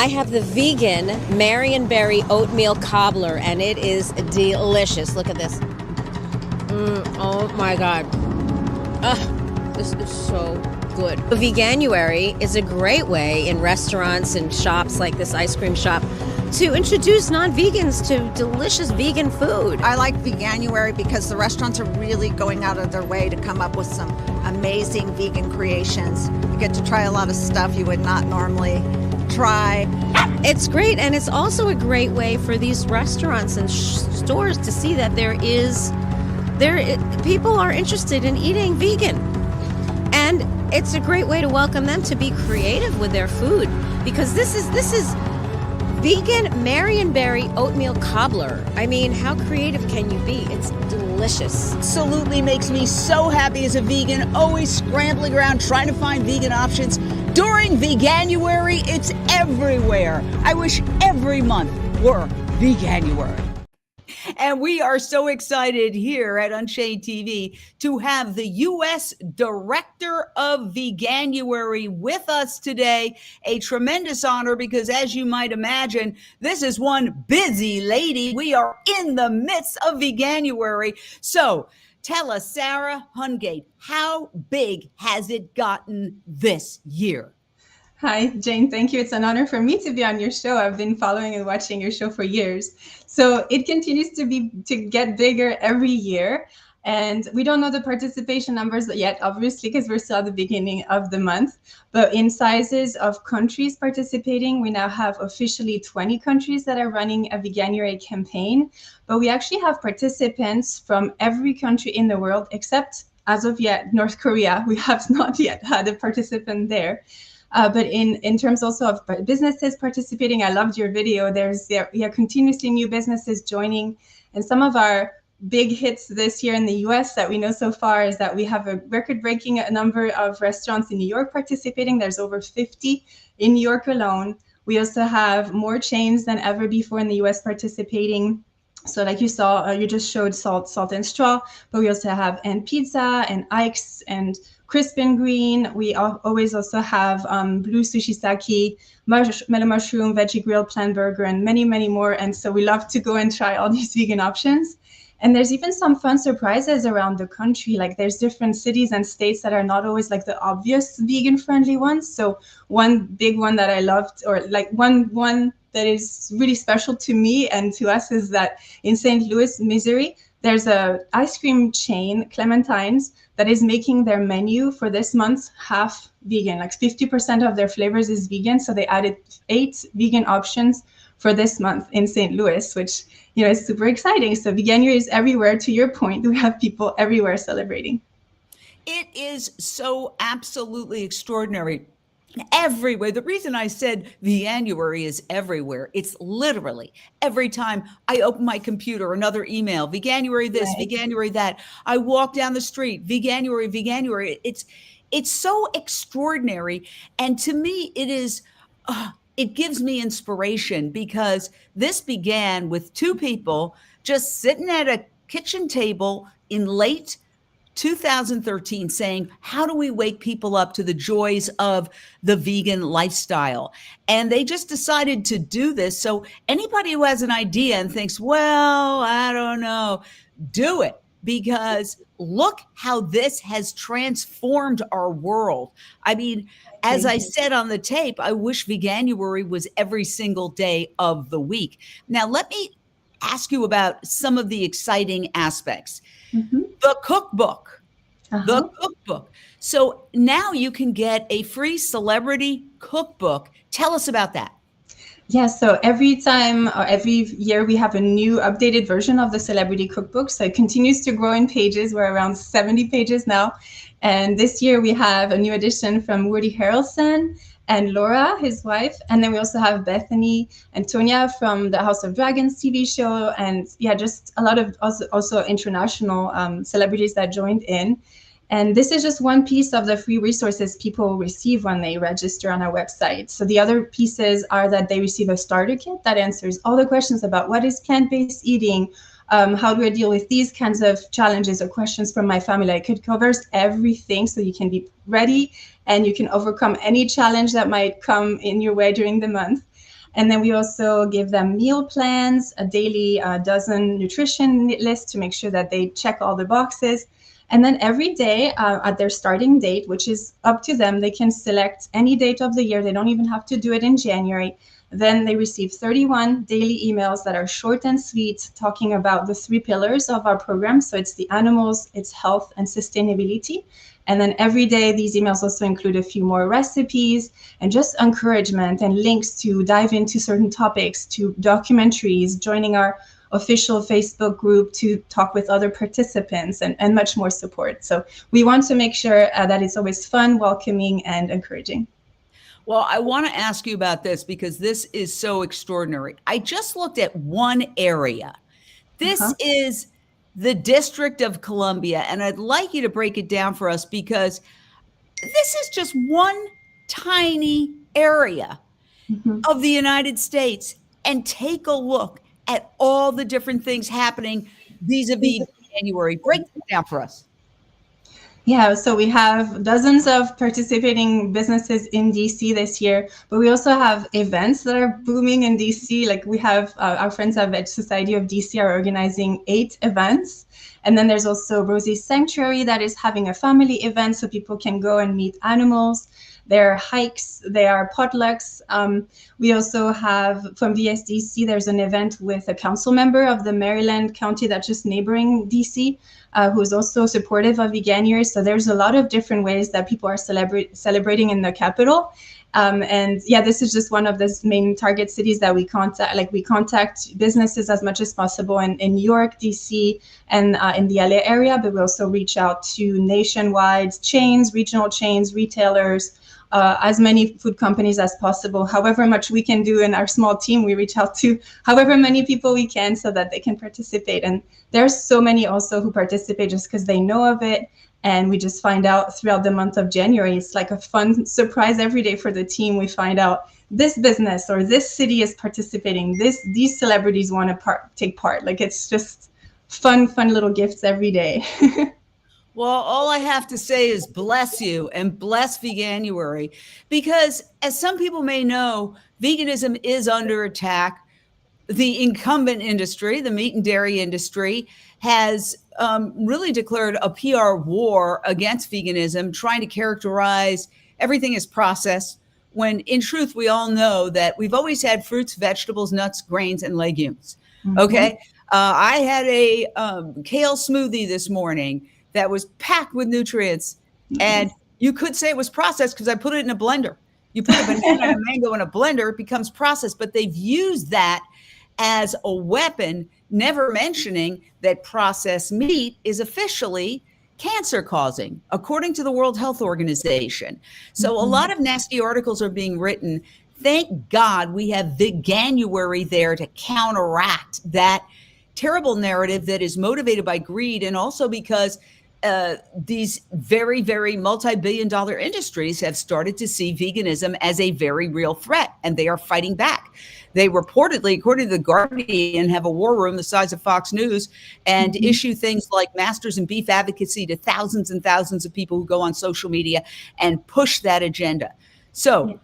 I have the vegan Marionberry oatmeal cobbler, and it is delicious. Look at this. Oh my God. This is so good. Veganuary is a great way in restaurants and shops like this ice cream shop to introduce non-vegans to delicious vegan food. I like Veganuary because the restaurants are really going out of their way to come up with some amazing vegan creations. You get to try a lot of stuff you would not normally try. It's great, and it's also a great way for these restaurants and stores to see that people are interested in eating vegan. And it's a great way to welcome them to be creative with their food, because this is vegan Marionberry oatmeal cobbler. I mean, how creative can you be? It's delicious. Absolutely makes me so happy as a vegan, always scrambling around trying to find vegan options. During Veganuary, it's everywhere. I wish every month were Veganuary. And we are so excited here at Unchained TV to have the U.S. Director of Veganuary with us today. A tremendous honor because, as you might imagine, this is one busy lady. We are in the midst of Veganuary. So tell us, Sarah Hungate, how big has it gotten this year? Hi, Jane. Thank you. It's an honor for me to be on your show. I've been following and watching your show for years. So it continues to get bigger every year. And we don't know the participation numbers yet, obviously, because we're still at the beginning of the month. But in sizes of countries participating, we now have officially 20 countries that are running a Veganuary campaign. But we actually have participants from every country in the world, except, as of yet, North Korea. We have not yet had a participant there. But in terms also of businesses participating, I loved your video. We are continuously new businesses joining. And some of our big hits this year in the US that we know so far is that we have a record-breaking number of restaurants in New York participating. There's over 50 in New York alone. We also have more chains than ever before in the US participating. So like you saw, you just showed Salt and Straw, but we also have And Pizza and Ike's and Crisp and Green. We always also have Blue Sushi Sake, Mellow Mushroom, Veggie Grill, Plant Burger, and many, many more. And so we love to go and try all these vegan options. And there's even some fun surprises around the country. Like there's different cities and states that are not always like the obvious vegan friendly ones. So one big one that I loved, or like one that is really special to me and to us, is that in St. Louis, Missouri, there's a ice cream chain, Clementine's, that is making their menu for this month half vegan. Like 50% of their flavors is vegan. So they added 8 vegan options for this month in St. Louis, which, you know, is super exciting. So Veganuary is everywhere. To your point, we have people everywhere celebrating. It is so absolutely extraordinary. Everywhere. The reason I said Veganuary is everywhere. It's literally every time I open my computer, another email, Veganuary this, right. Veganuary that. I walk down the street, Veganuary. It's so extraordinary. And to me, it gives me inspiration because this began with 2 people just sitting at a kitchen table in late 2013 saying, how do we wake people up to the joys of the vegan lifestyle? And they just decided to do this. So anybody who has an idea and thinks, well, I don't know, do it, because look how this has transformed our world. I mean, as I said on the tape, I wish Veganuary was every single day of the week. Now, let me ask you about some of the exciting aspects. Mm-hmm. The cookbook. So now you can get a free celebrity cookbook. Tell us about that. Yeah, so every time or every year we have a new updated version of the celebrity cookbook. So it continues to grow in pages. We're around 70 pages now. And this year we have a new edition from Woody Harrelson and Laura, his wife. And then we also have Bethany and Tonya from the House of Dragons TV show. And yeah, just a lot of also international celebrities that joined in. And this is just one piece of the free resources people receive when they register on our website. So the other pieces are that they receive a starter kit that answers all the questions about what is plant-based eating, how do I deal with these kinds of challenges or questions from my family. Like it covers everything, so you can be ready and you can overcome any challenge that might come in your way during the month. And then we also give them meal plans, a daily dozen nutrition list to make sure that they check all the boxes. And then every day at their starting date, which is up to them, they can select any date of the year. They don't even have to do it in January. Then they receive 31 daily emails that are short and sweet, talking about the 3 pillars of our program. So it's the animals, it's health, and sustainability. And then every day, these emails also include a few more recipes and just encouragement and links to dive into certain topics, to documentaries, joining our official Facebook group to talk with other participants, and much more support. So we want to make sure that it's always fun, welcoming, and encouraging. Well, I want to ask you about this because this is so extraordinary. I just looked at one area. This is the District of Columbia, and I'd like you to break it down for us because this is just one tiny area of the United States. And take a look at all the different things happening vis-a-vis January. Break it down for us. Yeah, so we have dozens of participating businesses in DC this year, but we also have events that are booming in DC. Like we have our friends at Veg Society of DC are organizing 8 events. And then there's also Rosie's Sanctuary that is having a family event so people can go and meet animals. There are hikes, there are potlucks. We also have from VSDC, there's an event with a council member of the Maryland county that's just neighboring DC, who is also supportive of Veganuary. So there's a lot of different ways that people are celebrating in the capital. And yeah, this is just one of the main target cities that we contact. Like we contact businesses as much as possible in New York, DC, and in the LA area, but we also reach out to nationwide chains, regional chains, retailers, as many food companies as possible. However much we can do in our small team, we reach out to however many people we can so that they can participate. And there's so many also who participate just because they know of it. And we just find out throughout the month of January, it's like a fun surprise every day for the team. We find out this business or this city is participating. These celebrities want to take part. Like it's just fun little gifts every day. Well, all I have to say is bless you and bless Veganuary, because as some people may know, veganism is under attack. The incumbent industry, the meat and dairy industry, has really declared a PR war against veganism, trying to characterize everything as processed, when in truth, we all know that we've always had fruits, vegetables, nuts, grains, and legumes. Okay. I had a kale smoothie this morning that was packed with nutrients, and you could say it was processed because I put it in a blender. You put a banana and a mango in a blender, it becomes processed, but they've used that as a weapon, never mentioning that processed meat is officially cancer causing, according to the World Health Organization. So a lot of nasty articles are being written. Thank God we have Veganuary there to counteract that terrible narrative that is motivated by greed, and also because these very, very multi-billion-dollar industries have started to see veganism as a very real threat, and they are fighting back. They reportedly, according to The Guardian, have a war room the size of Fox News and issue things like masters in beef advocacy to thousands and thousands of people who go on social media and push that agenda. So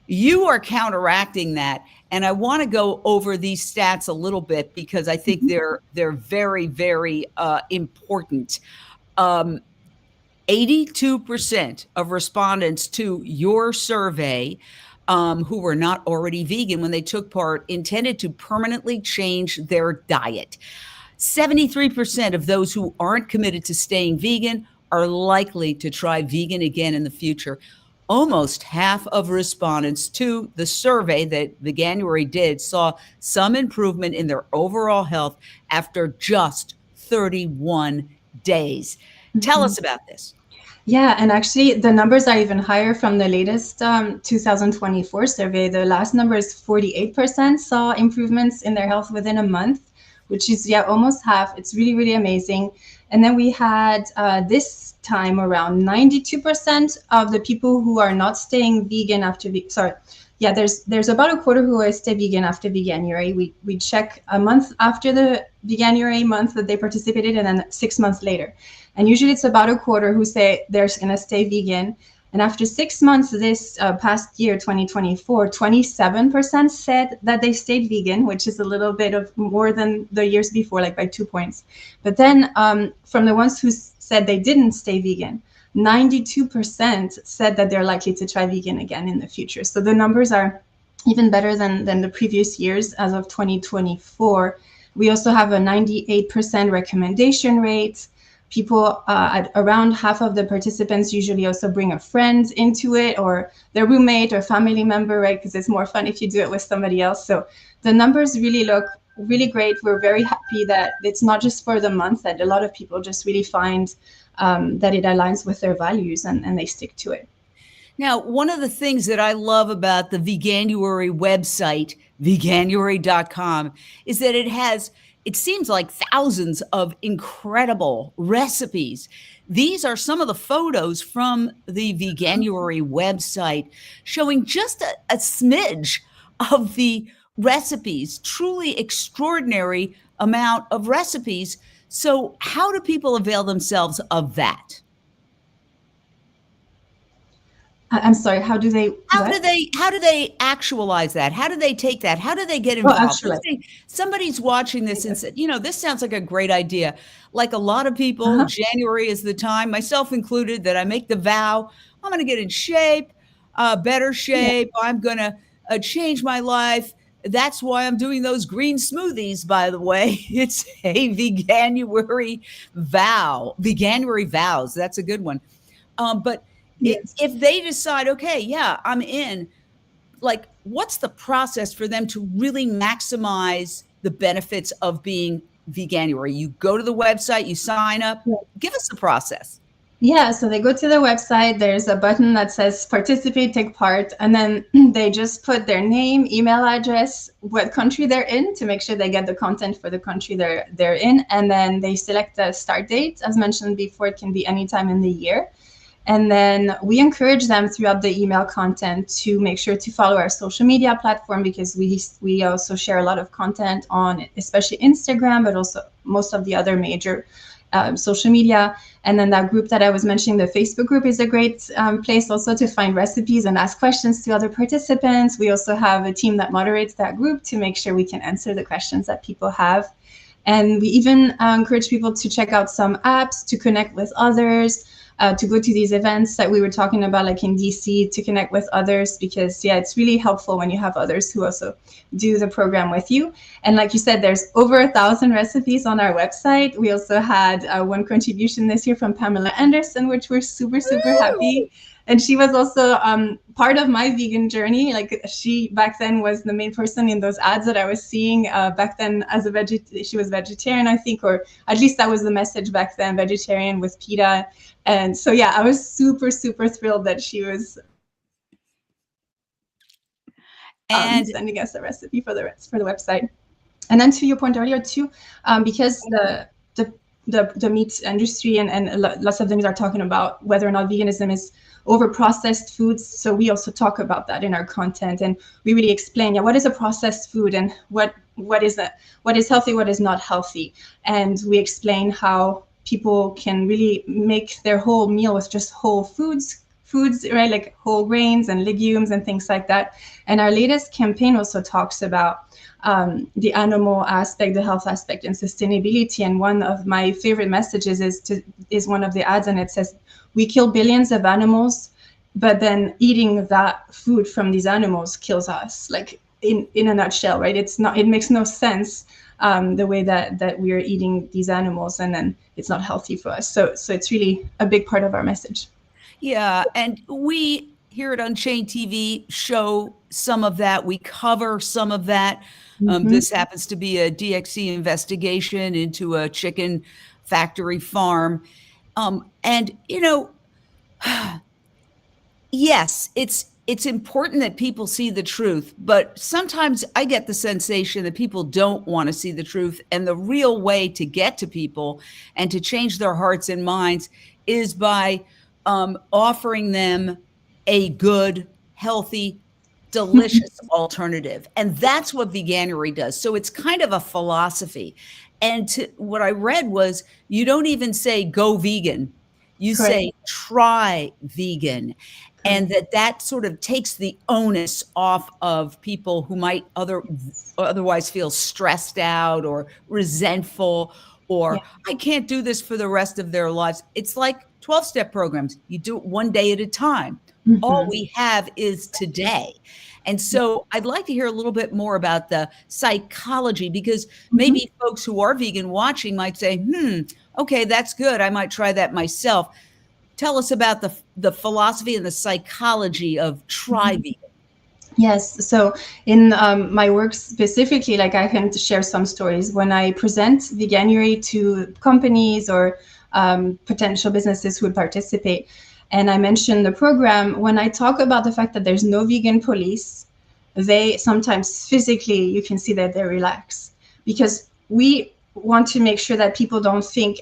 you are counteracting that. And I want to go over these stats a little bit because I think they're very, very important. 82% of respondents to your survey who were not already vegan when they took part intended to permanently change their diet. 73% of those who aren't committed to staying vegan are likely to try vegan again in the future. Almost half of respondents to the survey that Veganuary did saw some improvement in their overall health after just 31 days. Tell us about this. Yeah, and actually the numbers are even higher from the latest 2024 survey. The last number is 48% saw improvements in their health within a month, which is almost half. It's really, really amazing. And then we had this time around 92% of the people who are not staying vegan after there's about a quarter who stay vegan after Veganuary. We check a month after the Veganuary month that they participated, and then 6 months later. And usually it's about a quarter who say they're going to stay vegan. And after 6 months, this past year, 2024, 27% said that they stayed vegan, which is a little bit of more than the years before, like by 2 points. But then from the ones who said they didn't stay vegan, 92% said that they're likely to try vegan again in the future. So the numbers are even better than the previous years as of 2024. We also have a 98% recommendation rate. People, at around half of the participants usually also bring a friend into it, or their roommate or family member, right? Because it's more fun if you do it with somebody else. So the numbers really look really great. We're very happy that it's not just for the month, that a lot of people just really find that it aligns with their values and they stick to it. Now, one of the things that I love about the Veganuary website, veganuary.com, is that it seems like thousands of incredible recipes. These are some of the photos from the Veganuary website showing just a smidge of the recipes, truly extraordinary amount of recipes. So how do people avail themselves of that? I'm sorry, how do they actualize that? How do they take that? How do they get involved? actually. Let's say somebody's watching this and said, this sounds like a great idea. Like a lot of people, January is the time, myself included, that I make the vow, I'm going to get in shape, better shape. Yeah. I'm going to change my life. That's why I'm doing those green smoothies, by the way. It's a Veganuary vow, Veganuary vows. That's a good one. But yes, if they decide, okay, yeah, I'm in, like, what's the process for them to really maximize the benefits of being Veganuary? You go to the website, you sign up. Yeah. Give us the process. Yeah, so they go to the website, there's a button that says participate, take part, and then they just put their name, email address, what country they're in to make sure they get the content for the country they're in, and then they select the start date. As mentioned before, it can be any time in the year. And then we encourage them throughout the email content to make sure to follow our social media platform, because we also share a lot of content on especially Instagram, but also most of the other major social media. And then that group that I was mentioning, the Facebook group, is a great place also to find recipes and ask questions to other participants. We also have a team that moderates that group to make sure we can answer the questions that people have. And we even encourage people to check out some apps to connect with others, to go to these events that we were talking about, like in DC, to connect with others, because yeah, it's really helpful when you have others who also do the program with you. And like you said, there's over 1,000 recipes on our website. We also had one contribution this year from Pamela Anderson, which we're super happy. And she was also part of my vegan journey. Like, she back then was the main person in those ads that I was seeing back then as a she was vegetarian, I think, or at least that was the message back then, vegetarian with PETA. And so, yeah, I was super thrilled that she was sending us a recipe for the website. And then to your point earlier too, because the meat industry and lots of things are talking about whether or not veganism is over processed foods. So we also talk about that in our content, and we really explain, what is a processed food and what is healthy, what is not healthy. And we explain how people can really make their whole meal with just whole foods, right? Like whole grains and legumes and things like that. And our latest campaign also talks about the animal aspect, the health aspect, and sustainability. And one of my favorite messages is one of the ads, and it says, we kill billions of animals, but then eating that food from these animals kills us. Like, in a nutshell, right? It makes no sense the way that we are eating these animals, and then it's not healthy for us. So it's really a big part of our message. Yeah, and we here at Unchained TV show some of that. We cover some of that. This happens to be a DXC investigation into a chicken factory farm. And, yes, it's important that people see the truth, but sometimes I get the sensation that people don't want to see the truth. And the real way to get to people and to change their hearts and minds is by offering them a good, healthy, delicious alternative. And that's what Veganuary does. So it's kind of a philosophy. And what I read was, you don't even say go vegan. you Correct. say try vegan, and that sort of takes the onus off of people who might otherwise feel stressed out or resentful, Yeah. or I can't do this for the rest of their lives. It's like 12-step programs. You do it one day at a time. All Mhm. we have is today. And so I'd like to hear a little bit more about the psychology, because Mhm. maybe folks who are vegan watching might say, okay, that's good. I might try that myself. Tell us about the philosophy and the psychology of try Mhm. vegan. Yes. So in my work specifically, like I can share some stories when I present Veganuary to companies or potential businesses who would participate. And I mentioned the program. When I talk about the fact that there's no vegan police, they sometimes physically, you can see that they relax, because we want to make sure that people don't think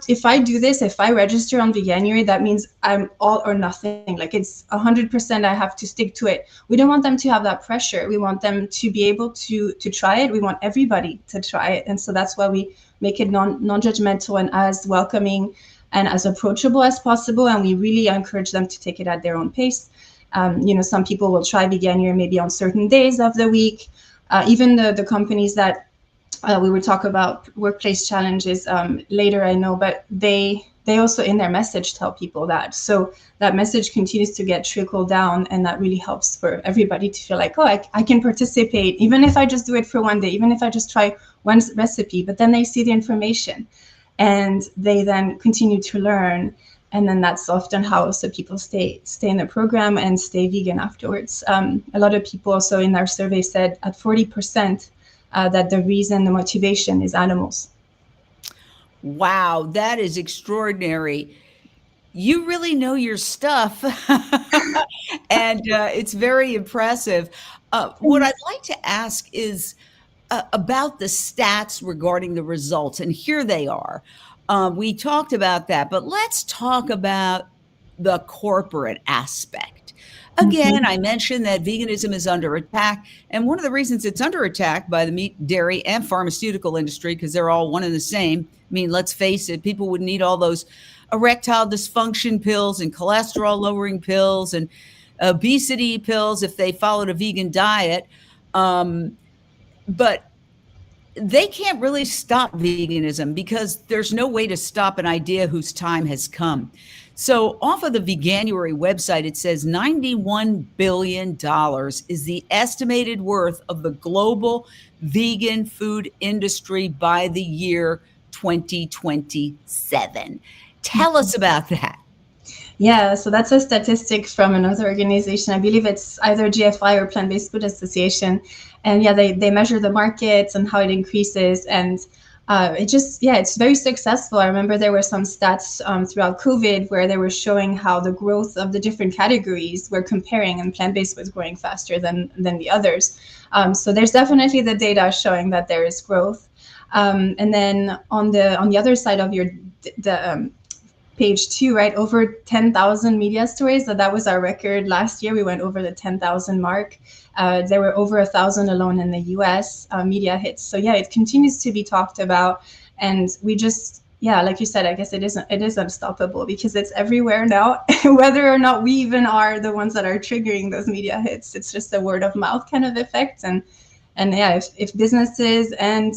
if I do this, if I register on Veganuary, that means I'm all or nothing. Like it's 100%, I have to stick to it. We don't want them to have that pressure. We want them to be able to try it. We want everybody to try it. And so that's why we make it non-judgmental and as welcoming and as approachable as possible. And we really encourage them to take it at their own pace. Some people will try Veganuary maybe on certain days of the week. Even the companies that we will talk about workplace challenges later, I know, but they also in their message tell people that. So that message continues to get trickled down, and that really helps for everybody to feel like, oh, I can participate, even if I just do it for one day, even if I just try one recipe. But then they see the information and they then continue to learn. And then that's often how also people stay in the program and stay vegan afterwards. A lot of people also in our survey said at 40%, that the reason, the motivation is animals. Wow, that is extraordinary. You really know your stuff. And it's very impressive. What I'd like to ask is about the stats regarding the results. And here they are. We talked about that, but let's talk about the corporate aspect. Again, I mentioned that veganism is under attack. And one of the reasons it's under attack by the meat, dairy, and pharmaceutical industry, because they're all one and the same. I mean, let's face it, people would need all those erectile dysfunction pills and cholesterol lowering pills and obesity pills if they followed a vegan diet. But they can't really stop veganism because there's no way to stop an idea whose time has come. So off of the Veganuary website, it says $91 billion is the estimated worth of the global vegan food industry by the year 2027. Tell us about that. Yeah, so that's a statistic from another organization. I believe it's either GFI or Plant-Based Food Association. And yeah, they measure the markets and how it increases. And it's very successful. I remember there were some stats throughout COVID where they were showing how the growth of the different categories were comparing, and plant-based was growing faster than the others. So there's definitely the data showing that there is growth. And then on the other side of the page 2, right, over 10,000 media stories. So that was our record last year. We went over the 10,000 mark. There were over 1,000 alone in the US media hits. So yeah, it continues to be talked about. And we just, yeah, like you said, I guess it is unstoppable because it's everywhere now, whether or not we even are the ones that are triggering those media hits. It's just a word of mouth kind of effect. And yeah, if businesses and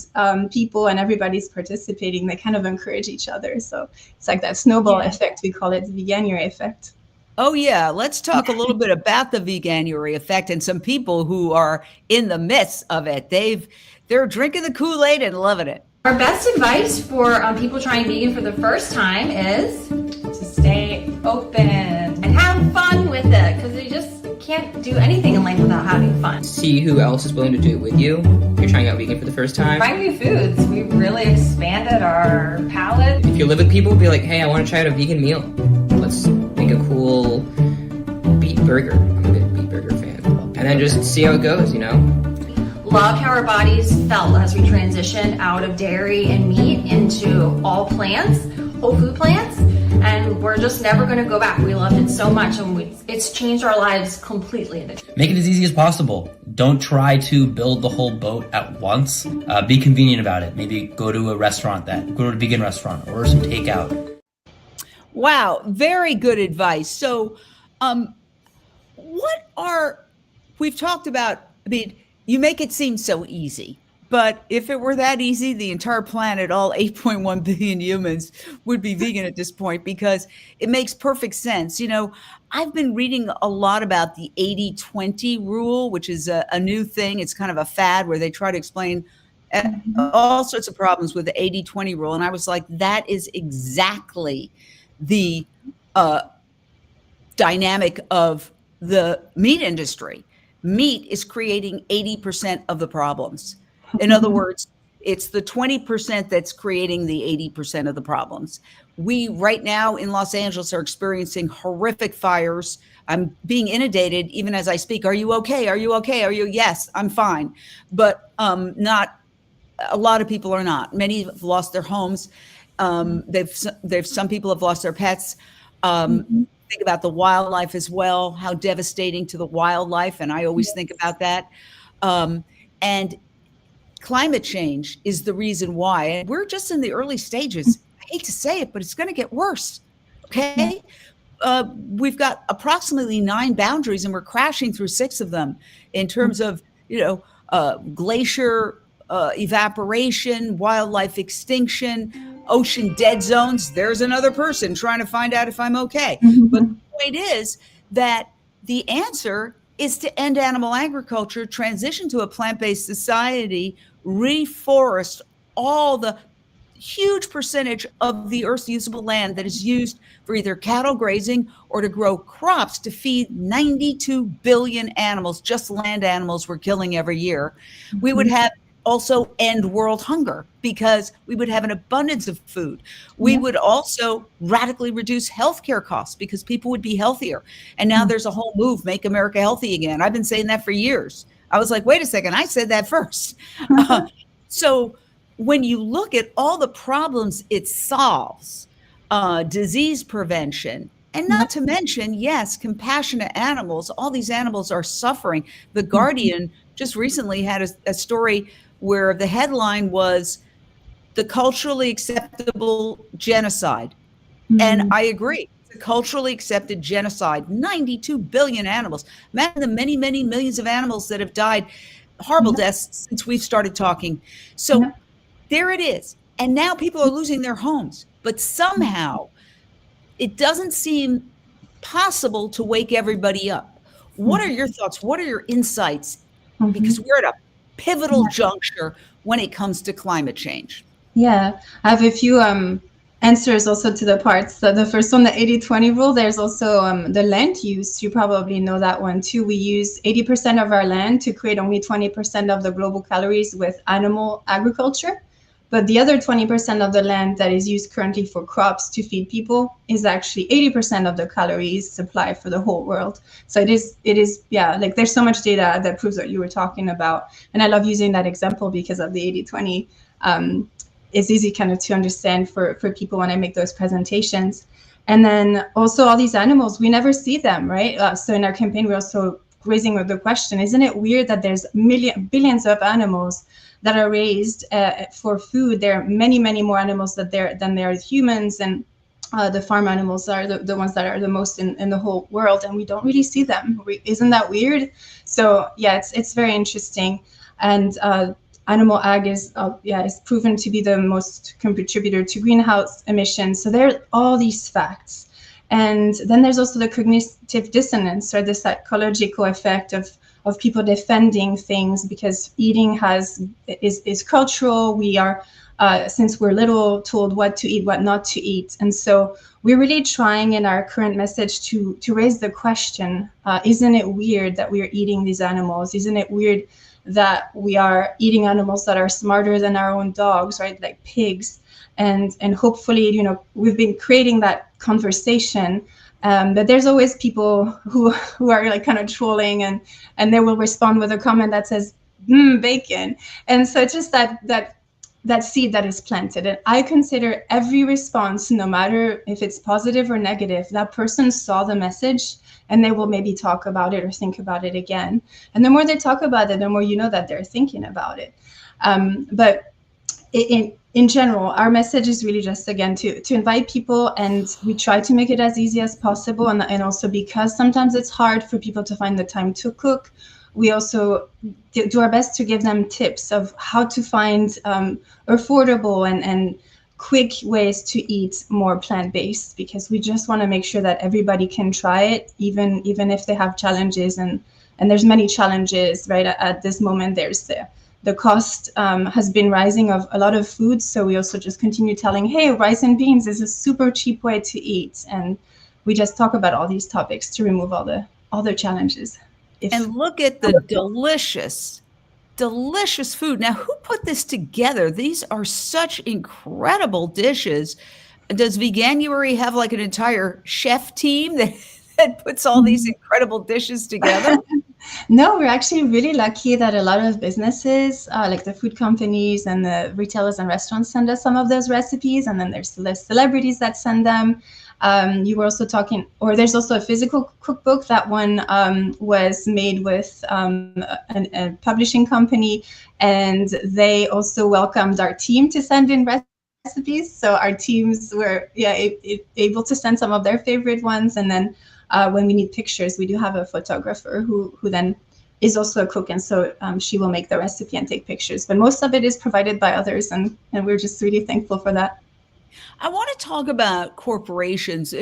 people and everybody's participating, they kind of encourage each other. So it's like that snowball effect. We call it the Veganuary effect. Oh, yeah. Let's talk a little bit about the Veganuary effect and some people who are in the midst of it. They're drinking the Kool-Aid and loving it. Our best advice for people trying vegan for the first time is to stay open and have fun with it, because you just can't do anything in life without having fun. See who else is willing to do it with you. If you're trying out vegan for the first time. Trying new foods, we've really expanded our palate. If you live with people, be like, hey, I want to try out a vegan meal. Let's make a cool beet burger. I'm a big beet burger fan. And then just see how it goes, Love how our bodies felt as we transitioned out of dairy and meat into all plants, whole food plants, and we're just never going to go back. We loved it so much, and it's changed our lives completely. Make it as easy as possible. Don't try to build the whole boat at once. Be convenient about it. Maybe go to a vegan restaurant, order some takeout. Wow, very good advice. So, what are we've talked about? I mean, you make it seem so easy, but if it were that easy, the entire planet, all 8.1 billion humans, would be vegan at this point because it makes perfect sense. I've been reading a lot about the 80-20 rule, which is a new thing. It's kind of a fad where they try to explain all sorts of problems with the 80-20 rule. And I was like, that is exactly the dynamic of the meat industry. Meat is creating 80% of the problems. In other words, it's the 20% that's creating the 80% of the problems. We right now in Los Angeles are experiencing horrific fires. I'm being inundated even as I speak. Are you okay? Are you okay? Are you? Yes, I'm fine. But not a lot of people are not. Many have lost their homes. Some people have lost their pets. Think about the wildlife as well, how devastating to the wildlife. And I always think about that. And climate change is the reason why. And we're just in the early stages. I hate to say it, but it's going to get worse. Okay. We've got approximately 9 boundaries and we're crashing through 6 of them in terms of, glacier evaporation, wildlife extinction, ocean dead zones. There's another person trying to find out if I'm okay. But the point is that the answer is to end animal agriculture, transition to a plant-based society, reforest all the huge percentage of the Earth's usable land that is used for either cattle grazing or to grow crops to feed 92 billion animals, just land animals we're killing every year. We would have also end world hunger because we would have an abundance of food. We would also radically reduce healthcare costs because people would be healthier. And now there's a whole move, make America healthy again. I've been saying that for years. I was like, wait a second, I said that first. So when you look at all the problems it solves, disease prevention, and not to mention, yes, compassionate animals, all these animals are suffering. The Guardian just recently had a story where the headline was the culturally acceptable genocide. And I agree. The culturally accepted genocide, 92 billion animals. Imagine the many, many millions of animals that have died, horrible deaths since we've started talking. So there it is. And now people are losing their homes. But somehow it doesn't seem possible to wake everybody up. What are your thoughts? What are your insights? Because we're at a pivotal juncture when it comes to climate change. Yeah, I have a few answers also to the parts. So the first one, the 80-20 rule, there's also the land use. You probably know that one too. We use 80% of our land to create only 20% of the global calories with animal agriculture. But the other 20% of the land that is used currently for crops to feed people is actually 80% of the calories supply for the whole world. So it is, yeah, like there's so much data that proves what you were talking about. And I love using that example because of the 80-20. It's easy kind of to understand for people when I make those presentations. And then also all these animals, we never see them, right? So in our campaign, we're also raising the question, isn't it weird that there's billions of animals that are raised for food? There are many, many more animals than there are humans, and the farm animals are the ones that are the most in the whole world, and we don't really see them. Isn't that weird? So yeah, it's very interesting. And animal ag is proven to be the most contributor to greenhouse emissions. So there are all these facts. And then there's also the cognitive dissonance, or the psychological effect of people defending things because eating is cultural. We are, since we're little, told what to eat, what not to eat. And so we're really trying in our current message to raise the question, isn't it weird that we're eating these animals? Isn't it weird that we are eating animals that are smarter than our own dogs, right? Like pigs. And hopefully, we've been creating that conversation. But there's always people who are like kind of trolling, and they will respond with a comment that says, bacon. And so it's just that seed that is planted. And I consider every response, no matter if it's positive or negative, that person saw the message and they will maybe talk about it or think about it again. And the more they talk about it, the more you know that they're thinking about it. But in general, our message is really just, again, to invite people, and we try to make it as easy as possible. And also, because sometimes it's hard for people to find the time to cook, we also do our best to give them tips of how to find affordable and quick ways to eat more plant-based, because we just want to make sure that everybody can try it, even if they have challenges. And there's many challenges, right? At this moment, there's the cost has been rising of a lot of foods. So we also just continue telling, hey, rice and beans is a super cheap way to eat. And we just talk about all these topics to remove all the challenges. And look at the delicious food. Now, who put this together? These are such incredible dishes. Does Veganuary have like an entire chef team that puts all these incredible dishes together? No, we're actually really lucky that a lot of businesses, like the food companies and the retailers and restaurants, send us some of those recipes, and then there's the celebrities that send them. You were also talking, or there's also a physical cookbook. That one was made with a publishing company, and they also welcomed our team to send in recipes. So our teams were able to send some of their favorite ones, and then when we need pictures, we do have a photographer who then is also a cook, and so she will make the recipe and take pictures. But most of it is provided by others, and we're just really thankful for that. I want to talk about corporations.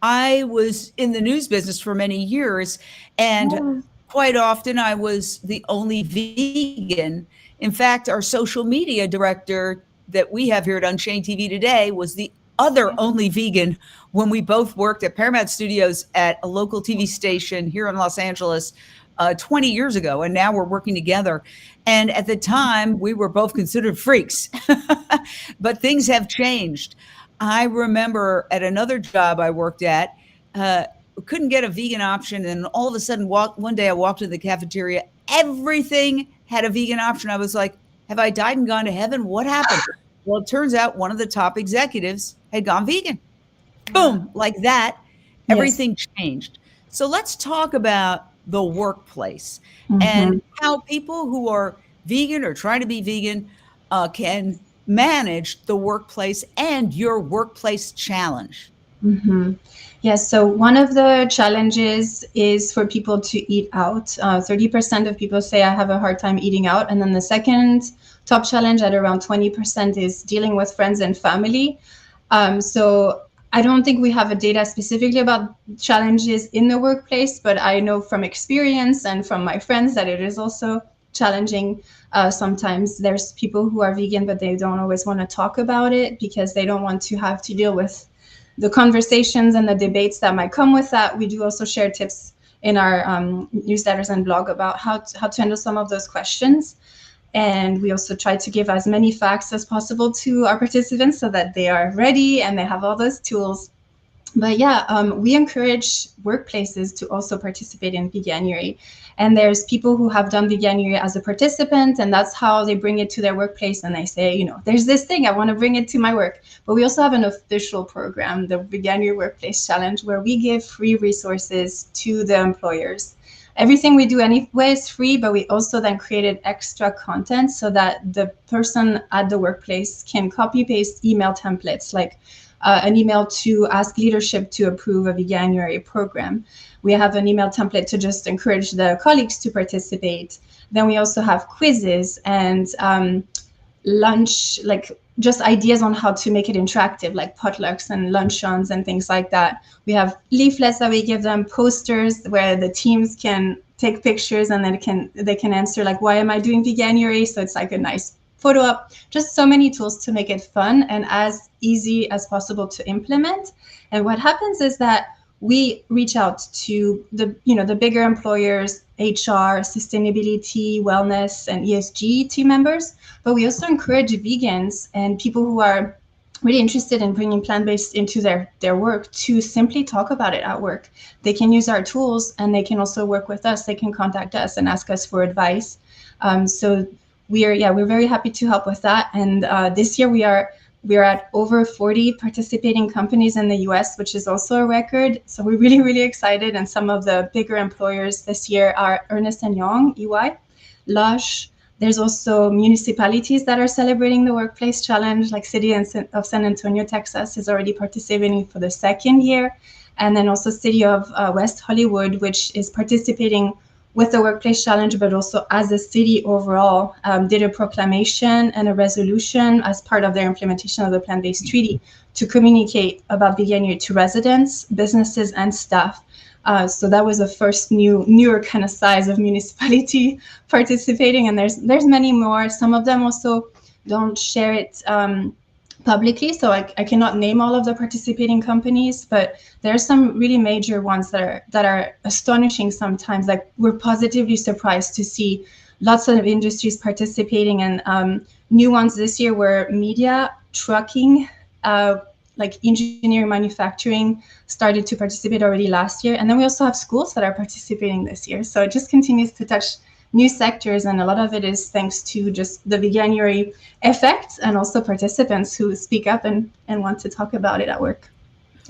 I was in the news business for many years, and quite often I was the only vegan. In fact, our social media director that we have here at Unchained TV today was the other only vegan when we both worked at Paramount Studios at a local TV station here in Los Angeles 20 years ago. And now we're working together. And at the time, we were both considered freaks, but things have changed. I remember at another job I worked at, couldn't get a vegan option. And all of a sudden, one day I walked into the cafeteria, everything had a vegan option. I was like, have I died and gone to heaven? What happened? Well, it turns out one of the top executives had gone vegan. Boom, like that, everything changed. So let's talk about the workplace and how people who are vegan or trying to be vegan can manage the workplace and your workplace challenge. Yes, so one of the challenges is for people to eat out. 30% of people say I have a hard time eating out. And then the second top challenge at around 20% is dealing with friends and family. So I don't think we have a data specifically about challenges in the workplace, but I know from experience and from my friends that it is also challenging. Sometimes there's people who are vegan, but they don't always want to talk about it because they don't want to have to deal with the conversations and the debates that might come with that. We do also share tips in our newsletters and blog about how to handle some of those questions. And we also try to give as many facts as possible to our participants so that they are ready and they have all those tools. But we encourage workplaces to also participate in Veganuary. And there's people who have done Veganuary as a participant, and that's how they bring it to their workplace. And they say, there's this thing, I want to bring it to my work. But we also have an official program, the Veganuary Workplace Challenge, where we give free resources to the employers. Everything we do anyway is free, but we also then created extra content so that the person at the workplace can copy paste email templates, like an email to ask leadership to approve a Veganuary program. We have an email template to just encourage the colleagues to participate. Then we also have quizzes and lunch, like just ideas on how to make it interactive, like potlucks and luncheons and things like that. We have leaflets that we give them, posters where the teams can take pictures and then they can answer like, why am I doing Veganuary? So it's like a nice photo op. Just so many tools to make it fun and as easy as possible to implement. And what happens is that we reach out to the bigger employers, HR, sustainability, wellness, and ESG team members. But we also encourage vegans and people who are really interested in bringing plant-based into their work to simply talk about it at work. They can use our tools and they can also work with us. They can contact us and ask us for advice. So we're very happy to help with that. And this year we are at over 40 participating companies in the US, which is also a record. So we're really, really excited. And some of the bigger employers this year are Ernst & Young, EY, Lush, There's also municipalities that are celebrating the Workplace Challenge, like City of San Antonio, Texas is already participating for the second year. And then also City of West Hollywood, which is participating with the Workplace Challenge, but also as a city overall, did a proclamation and a resolution as part of their implementation of the Plant-Based Treaty to communicate about Veganuary to residents, businesses, and staff. So that was the first newer kind of size of municipality participating, and there's many more. Some of them also don't share it publicly, so I cannot name all of the participating companies, but there are some really major ones that are astonishing sometimes. Like, we're positively surprised to see lots of industries participating, and new ones this year were media, trucking, like engineering, manufacturing started to participate already last year. And then we also have schools that are participating this year. So it just continues to touch new sectors. And a lot of it is thanks to just the Veganuary effect, and also participants who speak up and want to talk about it at work.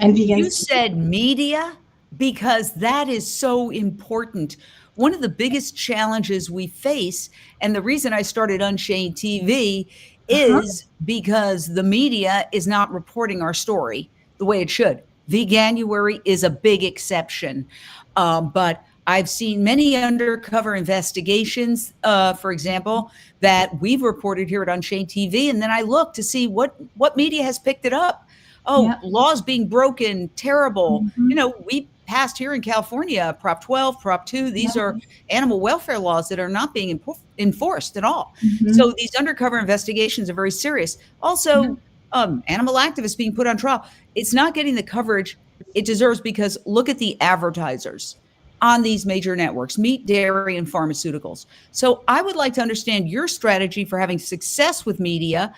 And vegans. You said media, because that is so important. One of the biggest challenges we face, and the reason I started Unchained TV, is because the media is not reporting our story the way it should. Veganuary is a big exception. But I've seen many undercover investigations, for example, that we've reported here at Unchained TV. And then I look to see what media has picked it up. Laws being broken, terrible. You know, we passed here in California, Prop 12, Prop 2. These are animal welfare laws that are not being enforced at all. So these undercover investigations are very serious. Also, animal activists being put on trial. It's not getting the coverage it deserves, because look at the advertisers on these major networks: meat, dairy, and pharmaceuticals. So I would like to understand your strategy for having success with media,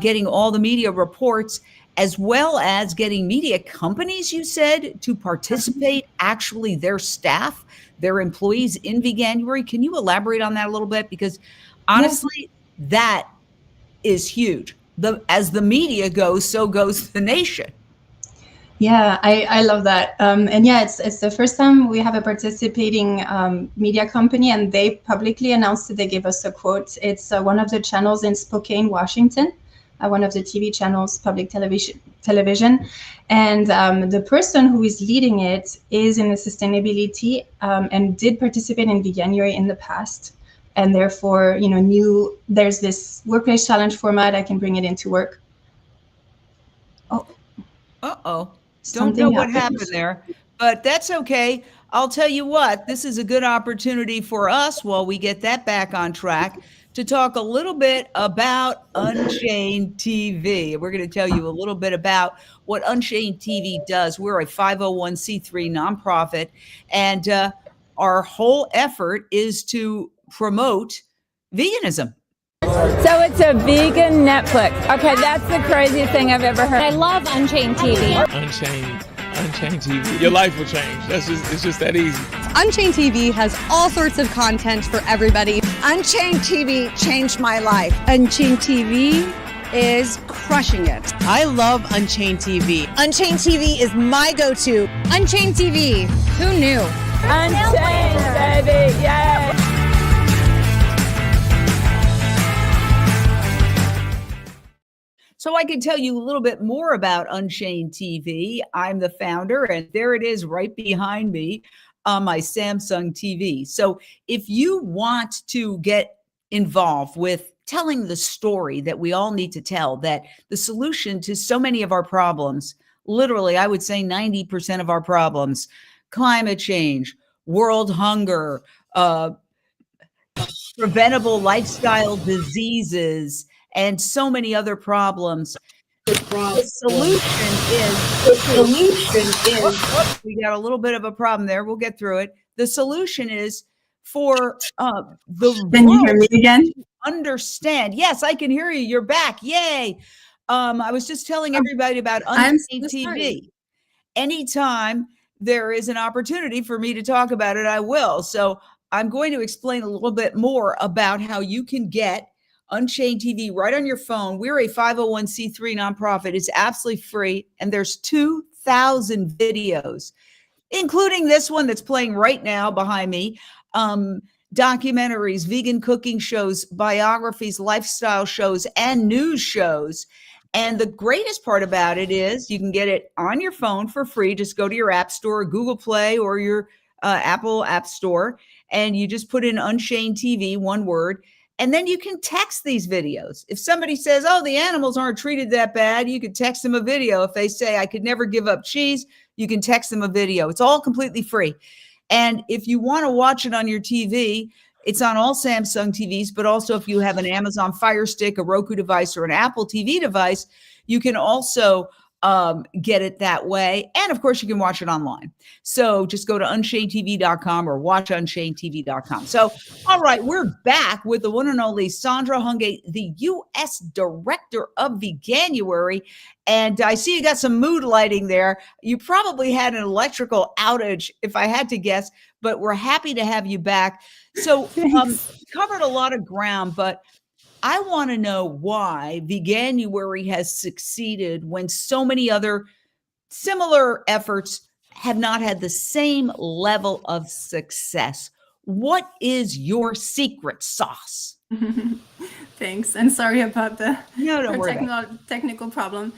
getting all the media reports, as well as getting media companies, you said, to participate, actually their staff, their employees in Veganuary. Can you elaborate on that a little bit? Because honestly, that is huge. As the media goes, so goes the nation. Yeah, I love that. And yeah, it's the first time we have a participating media company, and they publicly announced it. They gave us a quote. It's one of the channels in Spokane, Washington, one of the TV channels, public television. And the person who is leading it is in the sustainability and did participate in Veganuary in the past. And therefore, you know, there's this workplace challenge format. I can bring it into work. Don't know what happened there, but that's okay. I'll tell you what, this is a good opportunity for us, while we get that back on track, to talk a little bit about Unchained TV. We're going to tell you a little bit about what Unchained TV does. We're a 501c3 nonprofit, and our whole effort is to promote veganism. So it's a vegan Netflix. Okay, that's the craziest thing I've ever heard. I love Unchained TV. Unchained TV. Your life will change. It's just that easy. Unchained TV has all sorts of content for everybody. Unchained TV changed my life. Unchained TV is crushing it. I love Unchained TV. Unchained TV is my go-to. Unchained TV. Who knew? Unchained, baby, yay! So I can tell you a little bit more about Unchained TV. I'm the founder, and there it is right behind me on my Samsung TV. So if you want to get involved with telling the story that we all need to tell, that the solution to so many of our problems, literally, I would say 90% of our problems, climate change, world hunger, preventable lifestyle diseases, and so many other problems. The solution is, we got a little bit of a problem there. We'll get through it. The solution is for the Can you hear me again? to understand. Yes, I can hear you. You're back. Yay. I was just telling everybody about Unchained TV. Anytime there is an opportunity for me to talk about it, I will. So I'm going to explain a little bit more about how you can get Unchained TV right on your phone. We're a 501c3 nonprofit. It's absolutely free, and there's 2,000 videos, including this one that's playing right now behind me. documentaries, vegan cooking shows, biographies, lifestyle shows, and news shows. And the greatest part about it is you can get it on your phone for free. Just go to your App Store, Google Play, or your Apple App Store, and you just put in Unchained TV, one word, and then you can text these videos. If somebody says, oh, the animals aren't treated that bad, you could text them a video. If they say, I could never give up cheese, you can text them a video. It's all completely free. And if you want to watch it on your TV, it's on all Samsung TVs, but also if you have an Amazon Fire Stick, a Roku device, or an Apple TV device, you can also get it that way. And of course, you can watch it online. So just go to unchainedtv.com or watch unchainedtv.com. So, all right, we're back with the one and only Sandra Hungate, the U.S. Director of Veganuary. And I see you got some mood lighting there. You probably had an electrical outage, if I had to guess, but we're happy to have you back. So covered a lot of ground, but I want to know why Veganuary has succeeded when so many other similar efforts have not had the same level of success. What is your secret sauce? Thanks, and sorry about the don't worry technical problem.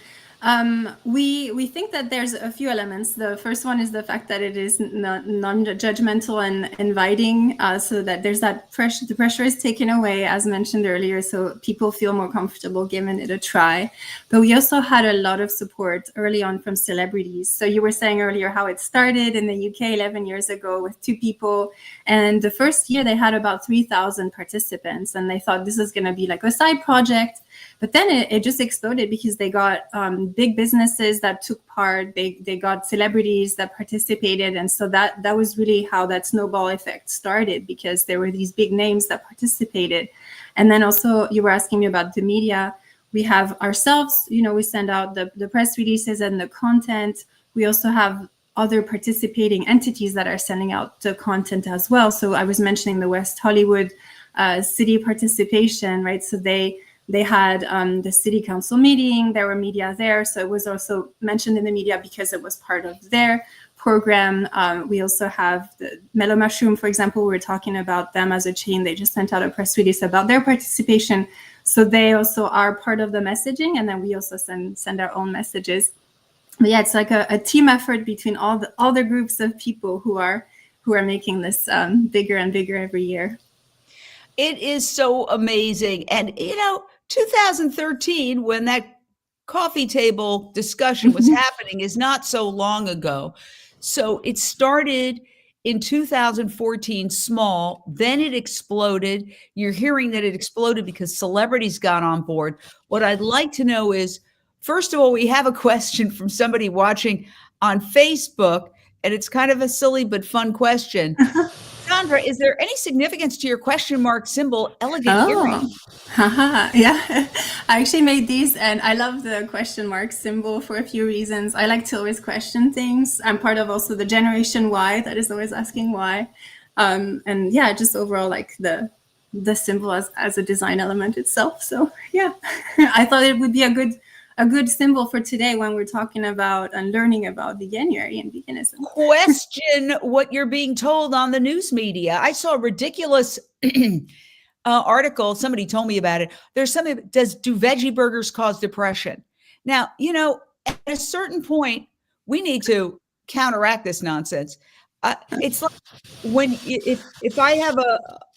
We think that there's a few elements. The first one is the fact that it is non-judgmental and inviting, so that there's that pressure. The pressure is taken away, as mentioned earlier, so people feel more comfortable giving it a try. But we also had a lot of support early on from celebrities. So you were saying earlier how it started in the UK 11 years ago with 2 people, and the first year they had about 3,000 participants, and they thought this is going to be like a side project. But then it just exploded because they got big businesses that took part. They got celebrities that participated. And so that was really how that snowball effect started, because there were these big names that participated. And then also you were asking me about the media. We have ourselves, we send out the press releases and the content. We also have other participating entities that are sending out the content as well. So I was mentioning the West Hollywood city participation, right? So they had the city council meeting. There were media there. So it was also mentioned in the media because it was part of their program. We also have the Mellow Mushroom, for example. We were talking about them as a chain. They just sent out a press release about their participation. So they also are part of the messaging. And then we also send our own messages. But yeah, it's like a team effort between all the groups of people who are making this bigger and bigger every year. It is so amazing. And, 2013, when that coffee table discussion was happening, is not so long ago. So it started in 2014 small, then it exploded. You're hearing that it exploded because celebrities got on board. What I'd like to know is, first of all, we have a question from somebody watching on Facebook, and it's kind of a silly but fun question. Sandra, is there any significance to your question mark symbol, elegant earring? Yeah, I actually made these, and I love the question mark symbol for a few reasons. I like to always question things. I'm part of also the Generation Y that is always asking why. And yeah, just overall like the symbol as a design element itself. So yeah, I thought it would be a good symbol for today when we're talking about and learning about Veganuary and veganism. Question what you're being told on the news media. I saw a ridiculous article. Somebody told me about it. There's something, do veggie burgers cause depression? Now, at a certain point, we need to counteract this nonsense. It's like if I have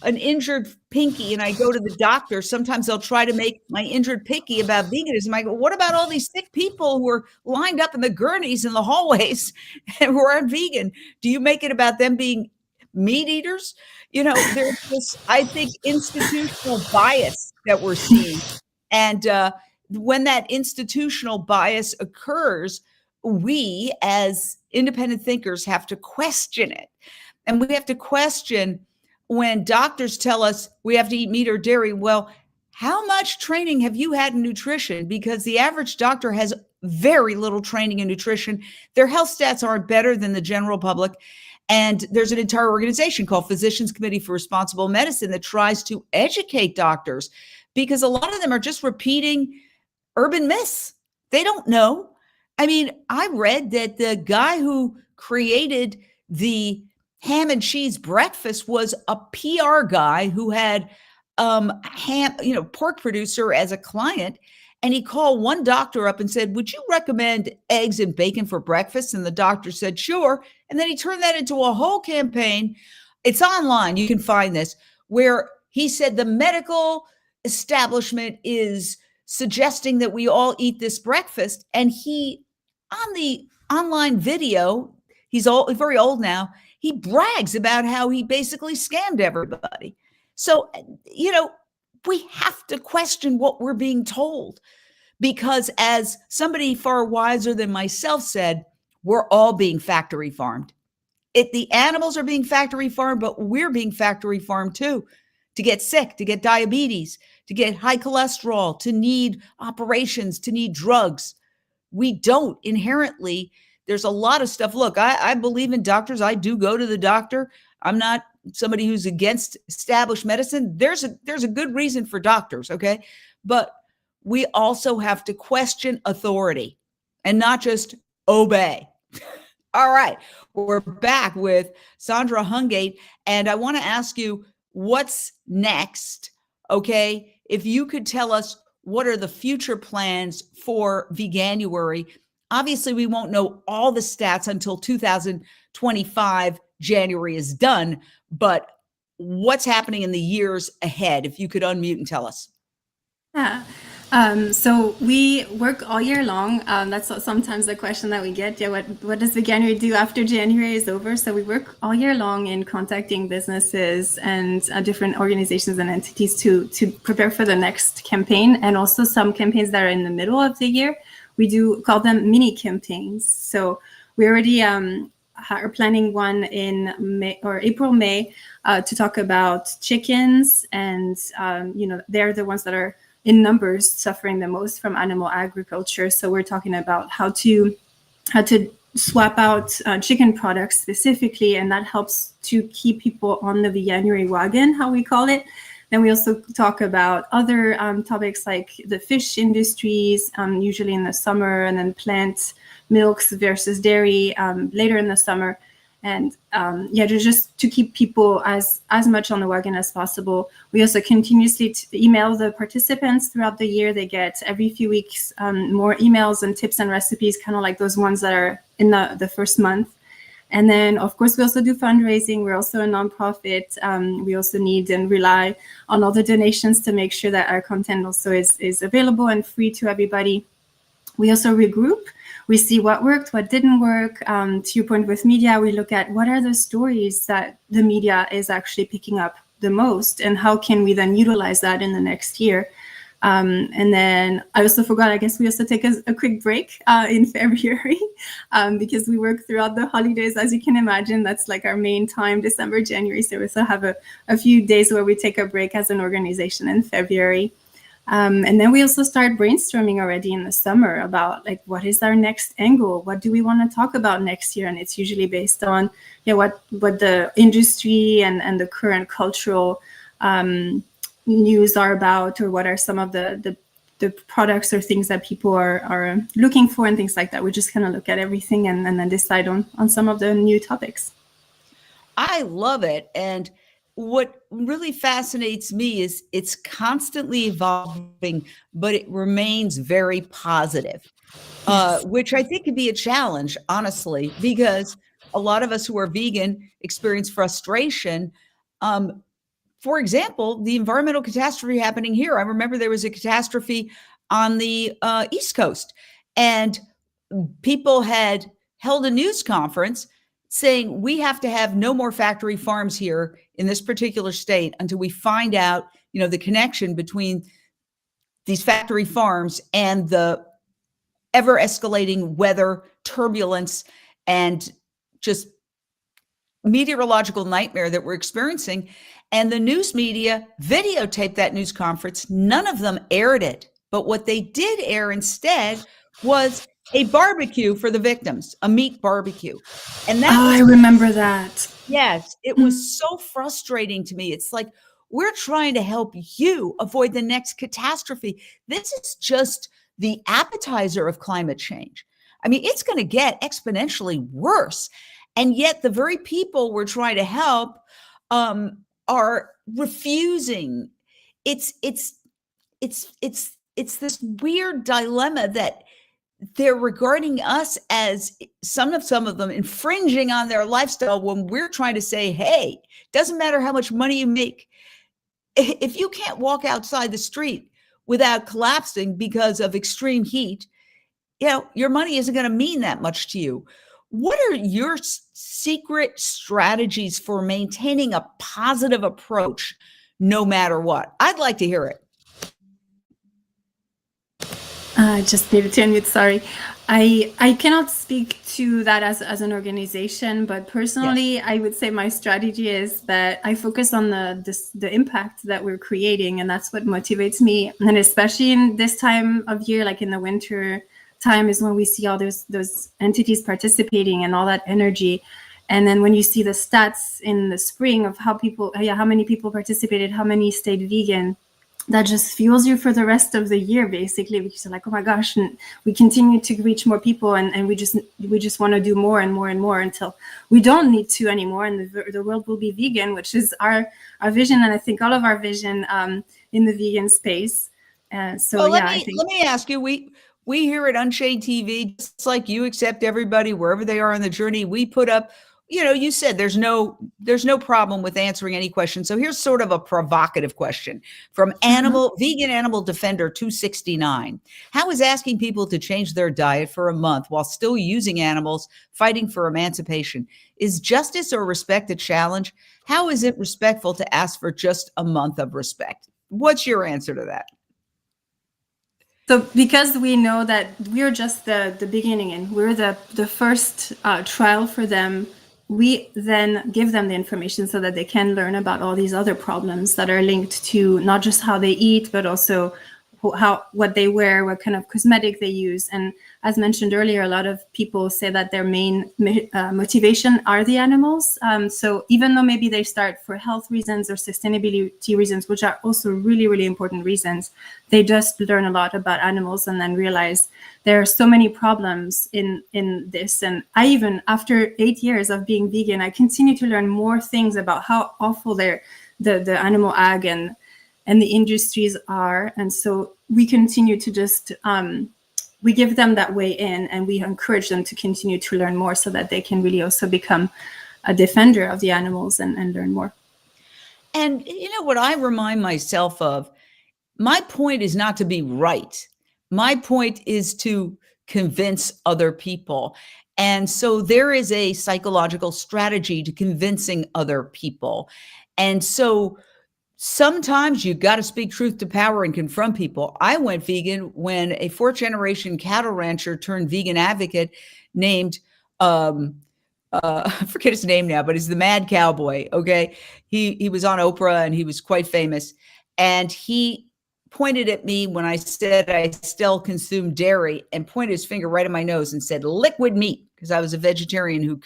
an injured pinky and I go to the doctor, sometimes they'll try to make my injured pinky about veganism. I go, what about all these sick people who are lined up in the gurneys in the hallways who aren't vegan? Do you make it about them being meat eaters? There's this, I think, institutional bias that we're seeing. And when that institutional bias occurs, we as independent thinkers have to question it. And we have to question when doctors tell us we have to eat meat or dairy. Well, how much training have you had in nutrition? Because the average doctor has very little training in nutrition. Their health stats aren't better than the general public. And there's an entire organization called Physicians Committee for Responsible Medicine that tries to educate doctors, because a lot of them are just repeating urban myths. They don't know. I mean, I read that the guy who created the ham and cheese breakfast was a PR guy who had pork producer as a client. And he called one doctor up and said, would you recommend eggs and bacon for breakfast? And the doctor said, sure. And then he turned that into a whole campaign. It's online. You can find this, where he said the medical establishment is suggesting that we all eat this breakfast. And he, on the online video, he's very old now, he brags about how he basically scammed everybody. So, we have to question what we're being told, because as somebody far wiser than myself said, we're all being factory farmed. The animals are being factory farmed, but we're being factory farmed too, to get sick, to get diabetes, to get high cholesterol, to need operations, to need drugs. We don't inherently. There's a lot of stuff. Look, I believe in doctors. I do go to the doctor. I'm not somebody who's against established medicine. There's a good reason for doctors, okay? But we also have to question authority and not just obey. All right, we're back with Sandra Hungate, and I want to ask you, what's next, okay? If you could tell us, what are the future plans for Veganuary? Obviously, we won't know all the stats until 2025 January is done, but what's happening in the years ahead? If you could unmute and tell us. Yeah. So we work all year long. That's sometimes the question that we get. Yeah, what does Veganuary do after January is over? So we work all year long in contacting businesses and different organizations and entities to prepare for the next campaign, and also some campaigns that are in the middle of the year. We do call them mini campaigns. So we already are planning one in May or April, May, to talk about chickens, and they're the ones that are in numbers suffering the most from animal agriculture. So we're talking about how to swap out chicken products specifically, and that helps to keep people on the Veganuary wagon, how we call it. Then we also talk about other topics like the fish industries, usually in the summer, and then plant milks versus dairy later in the summer. And just to keep people as much on the wagon as possible. We also continuously email the participants throughout the year. They get every few weeks more emails and tips and recipes, kind of like those ones that are in the first month. And then, of course, we also do fundraising. We're also a nonprofit. We also need and rely on all the donations to make sure that our content also is available and free to everybody. We also regroup. We see what worked, what didn't work. To your point with media, we look at what are the stories that the media is actually picking up the most, and how can we then utilize that in the next year. And then I also forgot, I guess we also take a quick break in February because we work throughout the holidays. As you can imagine, that's like our main time, December, January. So we also have a few days where we take a break as an organization in February. And then we also start brainstorming already in the summer about like, what is our next angle? What do we want to talk about next year? And it's usually based on what the industry and the current cultural news are about, or what are some of the products or things that people are looking for and things like that. We just kind of look at everything and then decide on some of the new topics. I love it. And what really fascinates me is it's constantly evolving, but it remains very positive, which I think could be a challenge, honestly, because a lot of us who are vegan experience frustration. For example, the environmental catastrophe happening here. I remember there was a catastrophe on the East Coast, and people had held a news conference saying we have to have no more factory farms here in this particular state until we find out, the connection between these factory farms and the ever escalating weather turbulence and just meteorological nightmare that we're experiencing. And the news media videotaped that news conference. None of them aired it, but what they did air instead was a barbecue for the victims, a meat barbecue. And that I remember that. Yes, it was so frustrating to me. It's like, we're trying to help you avoid the next catastrophe. This is just the appetizer of climate change. I mean, it's going to get exponentially worse. And yet the very people we're trying to help are refusing. It's this weird dilemma that they're regarding us as some of them infringing on their lifestyle when we're trying to say, hey, doesn't matter how much money you make. If you can't walk outside the street without collapsing because of extreme heat, your money isn't going to mean that much to you. What are your secret strategies for maintaining a positive approach no matter what? I'd like to hear it. I just needed to unmute, sorry. I cannot speak to that as an organization, but personally, yes. I would say my strategy is that I focus on the impact that we're creating, and that's what motivates me. And especially in this time of year, like in the winter time, is when we see all those entities participating and all that energy. And then when you see the stats in the spring of how many people participated, how many stayed vegan, that just fuels you for the rest of the year, basically, because you're like, oh my gosh, and we continue to reach more people, and we just want to do more and more and more until we don't need to anymore, and the world will be vegan, which is our vision, and I think all of our vision in the vegan space. Let me ask you, we here at Unchained TV, just like you accept everybody wherever they are on the journey. We put up, you said there's no problem with answering any question. So here's sort of a provocative question from Vegan Animal Defender 269. How is asking people to change their diet for a month while still using animals fighting for emancipation? Is justice or respect a challenge? How is it respectful to ask for just a month of respect? What's your answer to that? So because we know that we're just the beginning and we're the first trial for them, we then give them the information so that they can learn about all these other problems that are linked to not just how they eat, but also what they wear, what kind of cosmetic they use. And as mentioned earlier, a lot of people say that their main motivation are the animals. So even though maybe they start for health reasons or sustainability reasons, which are also really, really important reasons, they just learn a lot about animals and then realize there are so many problems in this. And I even, after 8 years of being vegan, I continue to learn more things about how awful the animal ag and the industries are. And so we continue to just, we give them that way in, and we encourage them to continue to learn more so that they can really also become a defender of the animals and learn more. And what I remind myself of, my point is not to be right. My point is to convince other people. And so there is a psychological strategy to convincing other people. And so sometimes you got to speak truth to power and confront people. I went vegan when a 4th-generation cattle rancher turned vegan advocate named, I forget his name now, but he's the Mad Cowboy. Okay. He was on Oprah and he was quite famous. And he pointed at me when I said I still consume dairy and pointed his finger right at my nose and said liquid meat, because I was a vegetarian who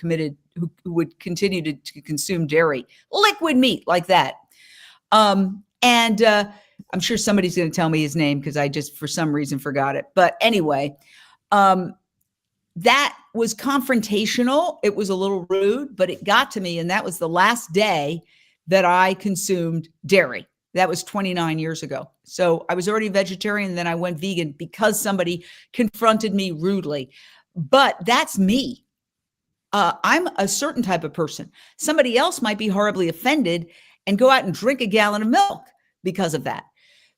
would continue to consume dairy, liquid meat like that. I'm sure somebody's going to tell me his name because I just, for some reason, forgot it. But anyway, that was confrontational. It was a little rude, but it got to me. And that was the last day that I consumed dairy. That was 29 years ago. So I was already a vegetarian. And then I went vegan because somebody confronted me rudely. But that's me. I'm a certain type of person. Somebody else might be horribly offended and go out and drink a gallon of milk because of that.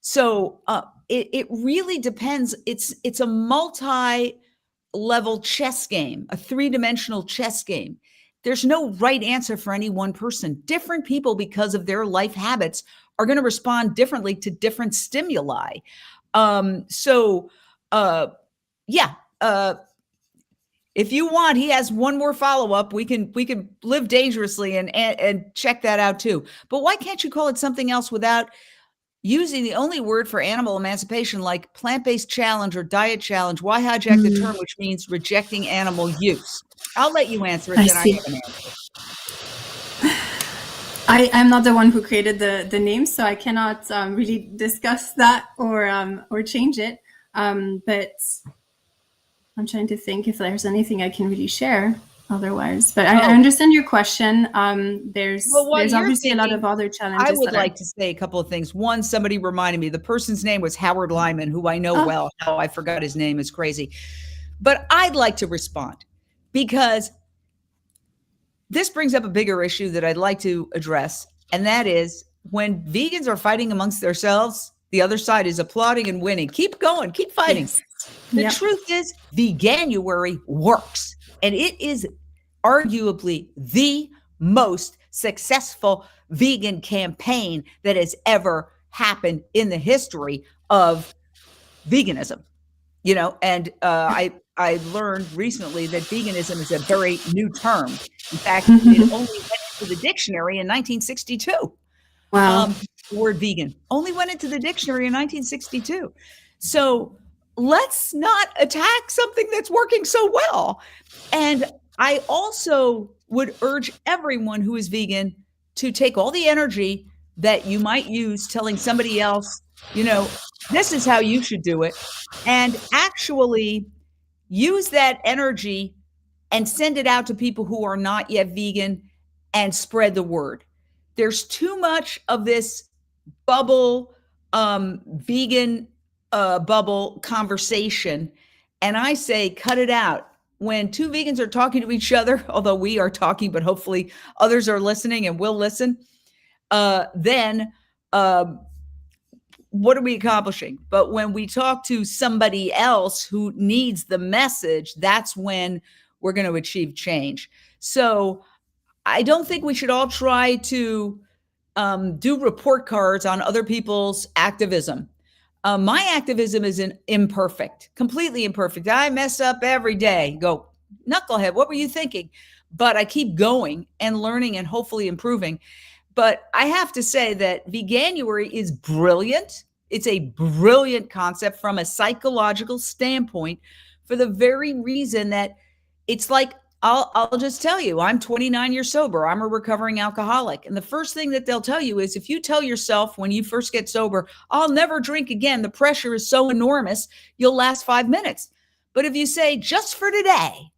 So it really depends. It's a multi-level chess game, a 3-dimensional chess game. There's no right answer for any one person. Different people, because of their life habits, are going to respond differently to different stimuli. If you want, he has one more follow-up. We can live dangerously and check that out too. But why can't you call it something else without using the only word for animal emancipation, like plant-based challenge or diet challenge? Why hijack the term, which means rejecting animal use? I'll let you answer it. I have an answer. I'm not the one who created the name, so I cannot really discuss that or change it. But I'm trying to think if there's anything I can really share. otherwise. But I understand your question. There's you're obviously a lot thinking, of other challenges. I would like to say a couple of things. One, somebody reminded me, the person's name was Howard Lyman, who I know well. How I forgot his name is crazy. But I'd like to respond because this brings up a bigger issue that I'd like to address. And that is when vegans are fighting amongst themselves, the other side is applauding and winning. Keep going, keep fighting. Yes. The truth is Veganuary works. And it is arguably the most successful vegan campaign that has ever happened in the history of veganism. You know, and I learned recently that veganism is a very new term. In fact, it only went into the dictionary in 1962. Wow. The word vegan only went into the dictionary in 1962. So let's not attack something that's working so well. And I also would urge everyone who is vegan to take all the energy that you might use telling somebody else, you know, this is how you should do it, and actually use that energy and send it out to people who are not yet vegan and spread the word. There's too much of this bubble, vegan bubble conversation. And I say, cut it out. When two vegans are talking to each other, although we are talking, but hopefully others are listening and will listen, then what are we accomplishing? But when we talk to somebody else who needs the message, that's when we're going to achieve change. So I don't think we should all try to do report cards on other people's activism. My activism is imperfect, completely imperfect. I mess up every day. Go, knucklehead, what were you thinking? But I keep going and learning and hopefully improving. But I have to say that Veganuary is brilliant. It's a brilliant concept from a psychological standpoint for the very reason that it's like, I'll just tell you, I'm 29 years sober. I'm a recovering alcoholic. And the first thing that they'll tell you is if you tell yourself when you first get sober, I'll never drink again, the pressure is so enormous, you'll last 5 minutes. But if you say, just for today,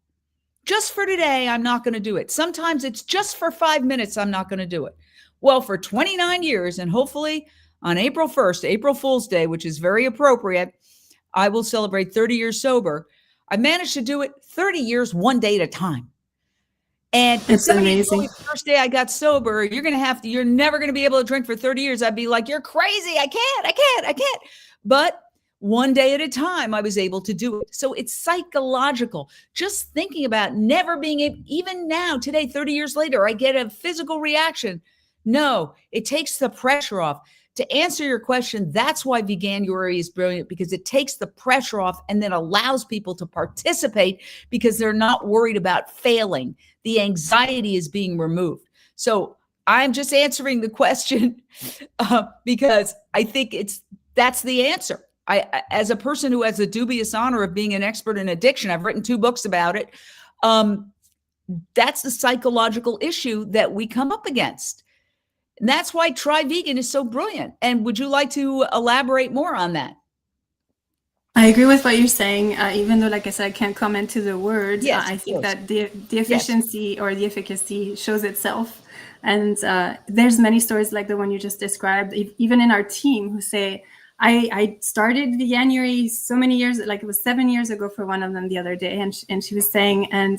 I'm not going to do it. Sometimes it's just for 5 minutes, I'm not going to do it. Well, for 29 years, and hopefully on April 1st, April Fool's Day, which is very appropriate, I will celebrate 30 years sober. I managed to do it 30 years, one day at a time. And it's amazing. The first day I got sober, you're never going to be able to drink for 30 years. I'd be like, you're crazy. I can't. But one day at a time, I was able to do it. So it's psychological. Just thinking about never being able, even now, today, 30 years later, I get a physical reaction. No, it takes the pressure off. To answer your question, that's why Veganuary is brilliant, because it takes the pressure off and then allows people to participate because they're not worried about failing. The anxiety is being removed. So I'm just answering the question because I think that's the answer. I, as a person who has the dubious honor of being an expert in addiction, I've written 2 books about it. That's the psychological issue that we come up against. And that's why Try Vegan is so brilliant. And would you like to elaborate more on that? I agree with what you're saying, even though, like I said, I can't comment to the words. Yes, I think that the efficiency or the efficacy shows itself. And there's many stories like the one you just described, even in our team, who say, I started Veganuary so many years, like it was 7 years ago for one of them the other day. And she was saying, and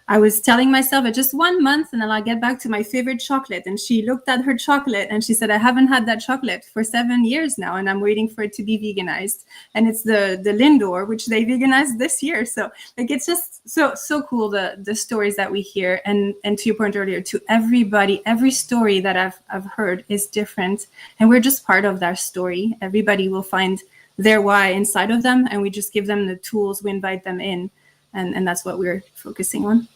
I was telling myself just 1 month and then I'll get back to my favorite chocolate. And she looked at her chocolate and she said, I haven't had that chocolate for 7 years now and I'm waiting for it to be veganized. And it's the Lindor, which they veganized this year. So like, it's just so cool, the stories that we hear. And to your point earlier, to everybody, every story that I've heard is different. And we're just part of that story. Everybody will find their why inside of them. And we just give them the tools, we invite them in. And that's what we're focusing on.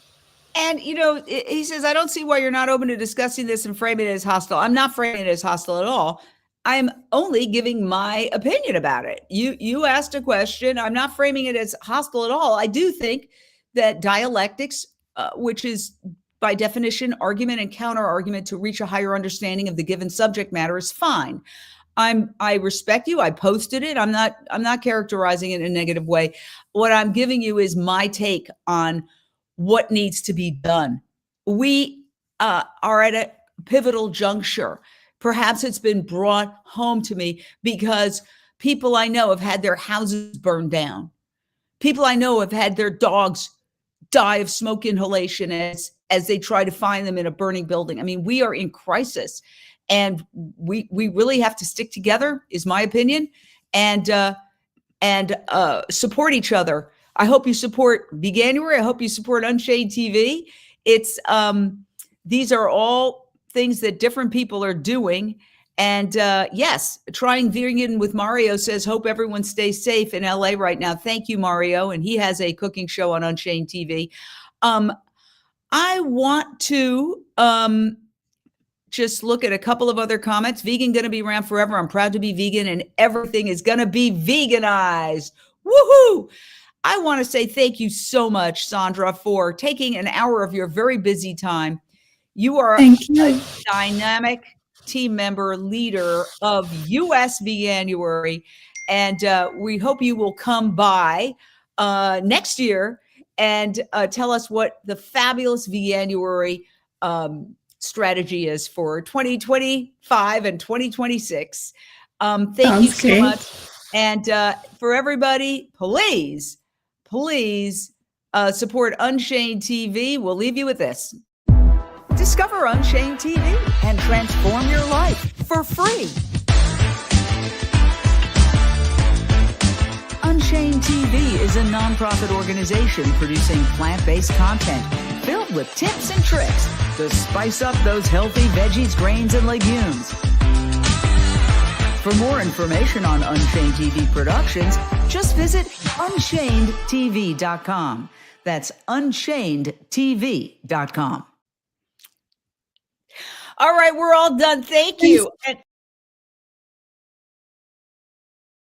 And, you know, he says, I don't see why you're not open to discussing this and framing it as hostile. I'm not framing it as hostile at all. I'm only giving my opinion about it. You asked a question. I'm not framing it as hostile at all. I do think that dialectics, which is by definition, argument and counter argument to reach a higher understanding of the given subject matter, is fine. I respect you. I posted it. I'm not characterizing it in a negative way. What I'm giving you is my take on what needs to be done. We are at a pivotal juncture. Perhaps it's been brought home to me because people I know have had their houses burned down. People I know have had their dogs die of smoke inhalation as they try to find them in a burning building. I mean, we are in crisis, and we really have to stick together, is my opinion, and support each other. I hope you support Veganuary. I hope you support Unchained TV. It's these are all things that different people are doing. And yes, trying vegan with Mario says, hope everyone stays safe in LA right now. Thank you, Mario. And he has a cooking show on Unchained TV. I want to just look at a couple of other comments. Vegan going to be around forever. I'm proud to be vegan, and everything is going to be veganized. Woohoo! I want to say thank you so much, Sandra, for taking an hour of your very busy time. You are a dynamic team member, leader of US Veganuary, and we hope you will come by next year and tell us what the fabulous Veganuary strategy is for 2025 and 2026. Thank you so much. And for everybody, please support Unchained TV. We'll leave you with this. Discover Unchained TV and transform your life for free. Unchained TV is a nonprofit organization producing plant-based content filled with tips and tricks to spice up those healthy veggies, grains, and legumes. For more information on Unchained TV productions, just visit unchainedtv.com. That's unchainedtv.com. All right, we're all done. Thank you. And